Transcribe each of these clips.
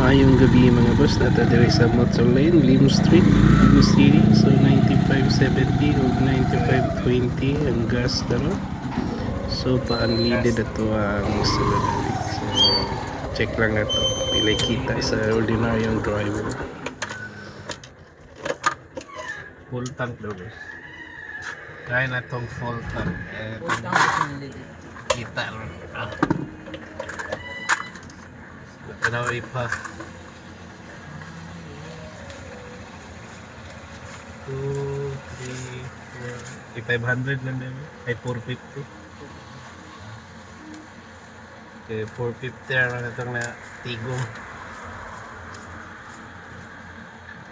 Ayong gabi mga boss, nata diri sa Motor Lane, Lim Street, Cebu City. So 9570 o 9520 ang gas karon. So pa-unleaded ato ang sulod. So check lang ato. Pila kita sa ordinaryong driver. Full tank daw boss. Kaya na tong full tank. Kita lang. Ano ipa? 2, 3, 4, 500 lang din. Ay 450. Okay, 450 naman itong na tigong.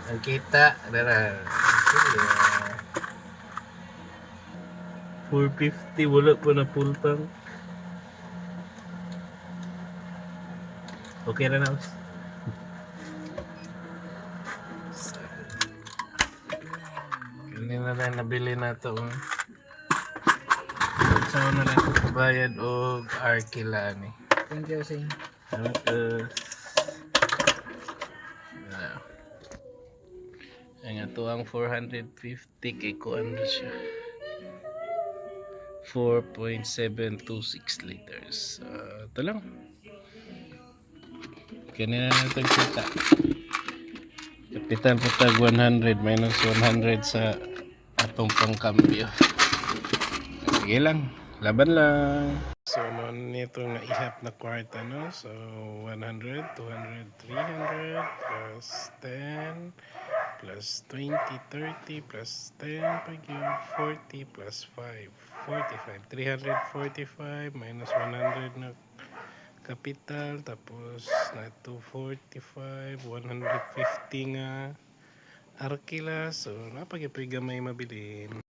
Ang kita, dara. 450, wala po na full tank. Okay na na. Hindi na lang nabili na ito. So na lang bayad o arkila ni. Thank you, sir. Ang ito ang 450 kay kuan na siya. 4.726 liters. Ito lang. Kanina na ito kita. Kapital patag 100 minus 100 sa atong pangkambyo. Sige lang. Laban lang. So, nito nga ihap na kwarta, no? So, 100, 200, 300, plus 10, plus 20, 30, plus 10, pag-yun, 40, plus 5, 45. 345, minus 100 na kapital, tapos na 245, 150 nga arkila. So, napag-ipiga may mabilin.